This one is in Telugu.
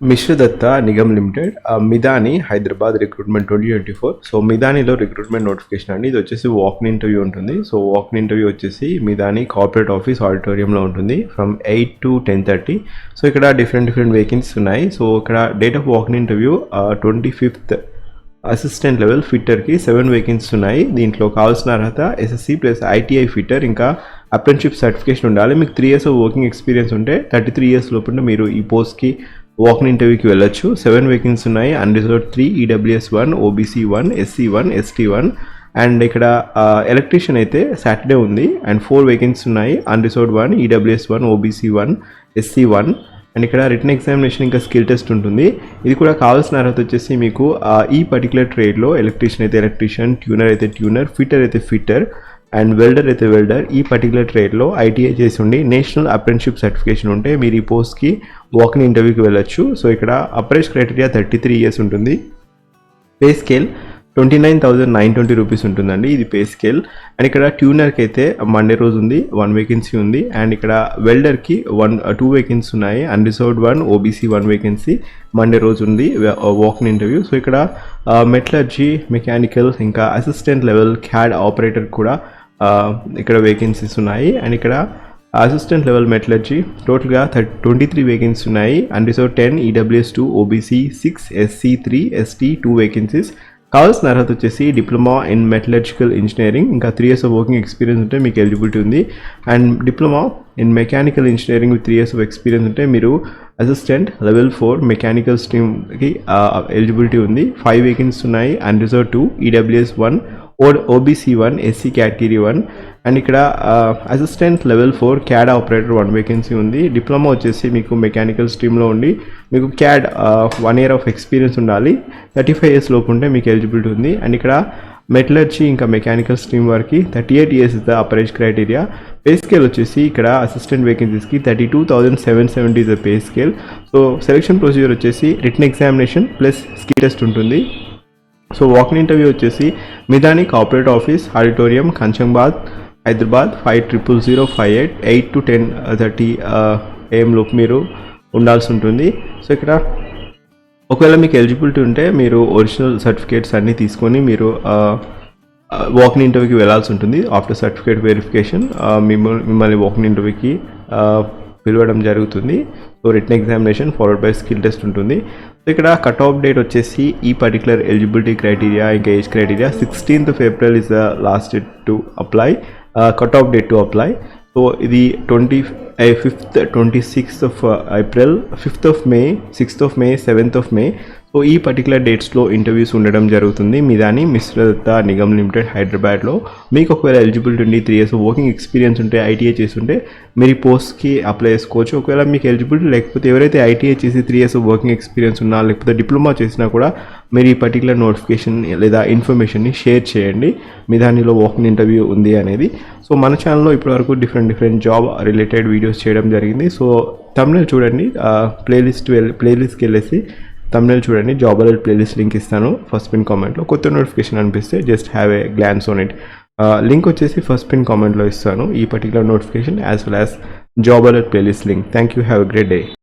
మిశ్ర Dhatu Nigam limited Midhani Hyderabad recruitment 2024. So మిదానిలో రిక్రూట్మెంట్ నోటిఫికేషన్ అండి. ఇది వచ్చేసి వాక్-ఇన్ ఇంటర్వ్యూ ఉంటుంది. సో వాక్-ఇన్ ఇంటర్వ్యూ వచ్చేసి మిదాని కార్పొరేట్ ఆఫీస్ ఆడిటోరియంలో ఉంటుంది ఫ్రమ్ 8 to 10:30. సో ఇక్కడ డిఫరెంట్ వేకెన్సీస్ ఉన్నాయి. సో ఇక్కడ date of walk in interview 25th. Assistant level ఫిట్టర్కి 7 వేకెన్సీస్ ఉన్నాయి. దీంట్లో కావాల్సిన అర్హత SSC ప్లస్ ITI ఫిట్టర్, ఇంకా అప్రెంటిస్షిప్ సర్టిఫికేషన్ ఉండాలి. మీకు 3 years ఆఫ్ వర్కింగ్ ఎక్స్పీరియన్స్ ఉంటే 33 years లోపల మీరు ఈ పోస్ట్కి వాక్-ఇన్ ఇంటర్వ్యూకి వెళ్ళొచ్చు. 7 వేకెన్సీస్ ఉన్నాయి. Unreserved 3, EWS 1, OBC 1, SC 1, ST 1. And ఇక్కడ ఎలక్ట్రీషియన్ అయితే సాటర్డే ఉంది. అండ్ 4 వేకెన్సీస్ ఉన్నాయి. Unreserved 1, EWS 1, OBC 1, SC 1. And ఇక్కడ రిటన్ ఎగ్జామినేషన్ ఇంకా స్కిల్ టెస్ట్ ఉంటుంది. ఇది కూడా కావాల్సిన అర్హత వచ్చేసి మీకు ఈ పర్టికులర్ ట్రేడ్లో ఎలక్ట్రీషియన్ అయితే ఎలక్ట్రీషియన్, ట్యూనర్ అయితే ట్యూనర్, ఫిట్టర్ అయితే ఫిట్టర్, అండ్ వెల్డర్ అయితే వెల్డర్, ఈ పర్టికులర్ ట్రేడ్లో ITI చేసి ఉండి నేషనల్ అప్రెంటిస్షిప్ సర్టిఫికేషన్ ఉంటే మీరు ఈ పోస్ట్కి వాక్-ఇన్ ఇంటర్వ్యూకి వెళ్ళొచ్చు. సో ఇక్కడ అప్రైజ్ క్రైటీరియా 33 years ఉంటుంది. పే స్కేల్ 29,920 రూపీస్ ఉంటుందండి. ఇది పే స్కేల్. అండ్ ఇక్కడ ట్యూనర్కి అయితే మండే రోజు ఉంది, 1 వేకెన్సీ ఉంది. అండ్ ఇక్కడ వెల్డర్కి 2 వేకెన్సీ ఉన్నాయి. అన్రిజర్వ్డ్ 1, OBC 1 వేకెన్సీ మండే రోజు ఉంది వాక్-ఇన్ ఇంటర్వ్యూ. సో ఇక్కడ మెటలర్జీ, మెకానికల్, ఇంకా అసిస్టెంట్ లెవెల్ క్యాడ్ ఆపరేటర్ కూడా ఇక్కడ వేకెన్సీస్ ఉన్నాయి. అండ్ ఇక్కడ అసిస్టెంట్ లెవెల్ మెటలర్జీ టోటల్గా 23 వేకెన్సీ ఉన్నాయి. Unreserved 10, EWS 2, OBC 6, SC 3, ST 2 vacancies. కావాల్సిన అర్హత వచ్చేసి డిప్లొమా ఇన్ మెటలర్జికల్ ఇంజనీరింగ్, ఇంకా 3 years ఆఫ్ వర్కింగ్ ఎక్స్పీరియన్స్ ఉంటే మీకు ఎలిజిబిలిటీ ఉంది. And diploma in mechanical engineering with 3 years of experience ఉంటే మీరు అసిస్టెంట్ లెవెల్ 4 మెకానికల్ స్ట్రీమ్కి ఎలిజిబిలిటీ ఉంది. 5 వేకెన్సీ ఉన్నాయి. Unreserved 2, EWS 1, OBC 1, SC category 1. And ఇక్కడ assistant level 4 CAD operator 1 vacancy ఉంది. డిప్లొమా వచ్చేసి మీకు మెకానికల్ స్ట్రీమ్లో ఉండి మీకు క్యాడ్ 1 year ఆఫ్ ఎక్స్పీరియన్స్ ఉండాలి. 35 years లోపు ఉంటే మీకు ఎలిజిబిలిటీ ఉంది. అండ్ ఇక్కడ మెటలర్జీ ఇంకా మెకానికల్ స్ట్రీమ్ వారికి 38 years is the upper age criteria. Pay scale వచ్చేసి ఇక్కడ అసిస్టెంట్ వేకెన్సీస్కి 32,770 is the pay scale. So selection procedure వచ్చేసి written examination plus skill test ఉంటుంది. సో వాక్-ఇన్ ఇంటర్వ్యూ వచ్చేసి Midhani corporate office auditorium, Kanchanbagh, Hyderabad 500058 8 to 10:30 AM లోపు మీరు ఉండాల్సి ఉంటుంది. సో ఇక్కడ ఒకవేళ మీకు ఎలిజిబిలిటీ ఉంటే మీరు ఒరిజినల్ సర్టిఫికేట్స్ అన్నీ తీసుకొని మీరు వాక్-ఇన్ ఇంటర్వ్యూకి వెళ్ళాల్సి ఉంటుంది. ఆఫ్టర్ సర్టిఫికేట్ వెరిఫికేషన్ మిమ్మల్ని వాక్-ఇన్ ఇంటర్వ్యూకి పిలవడం జరుగుతుంది. So written examination followed by skill test ఉంటుంది. సో ఇక్కడ కట్ ఆఫ్ డేట్ వచ్చేసి ఈ పర్టికులర్ ఎలిజిబిలిటీ క్రైటీరియా ఇంకా age criteria 16th of April is the last date to apply, cut off date to apply. So ఇది 25th, 26th of April, 5th of May, 6th of May, 7th of May. So ఈ పర్టికులర్ డేట్స్లో ఇంటర్వ్యూస్ ఉండడం జరుగుతుంది. మిదాని మిశ్ర దత్త నిగమ్ లిమిటెడ్ హైదరాబాద్లో. మీకు ఒకవేళ ఎలిజిబిలిటీ ఉండి 3 years వర్కింగ్ ఎక్స్పీరియన్స్ ఉంటే ITI చేసి ఉంటే మీరు ఈ పోస్ట్కి అప్లై చేసుకోవచ్చు. ఒకవేళ మీకు ఎలిజిబిలిటీ లేకపోతే ఎవరైతే ITI చేసి 3 years వర్కింగ్ ఎక్స్పీరియన్స్ ఉన్నా లేకపోతే డిప్లొమా చేసినా కూడా మీరు ఈ పర్టికులర్ నోటిఫికేషన్ లేదా ఇన్ఫర్మేషన్ని షేర్ చేయండి మిదానిలో వాక్-ఇన్ ఇంటర్వ్యూ ఉంది అనేది. సో మన ఛానల్లో ఇప్పటివరకు డిఫరెంట్ జాబ్ రిలేటెడ్ వీడియోస్ చేయడం జరిగింది. సో థంబ్నెయిల్ చూడండి, ప్లేలిస్ట్కి వెళ్ళేసి థంబ్నెయిల్ చూడండి, జాబ్ అలర్ట్ ప్లేలిస్ట్ లింక్ ఇస్తాను ఫస్ట్ పిన్ కామెంట్లో. కొత్త నోటిఫికేషన్ అనిపిస్తే just have a glance on it. Link వచ్చేసి ఫస్ట్ పిన్ కామెంట్లో ఇస్తాను ఈ particular notification as well as job alert playlist link. Thank you, have a great day.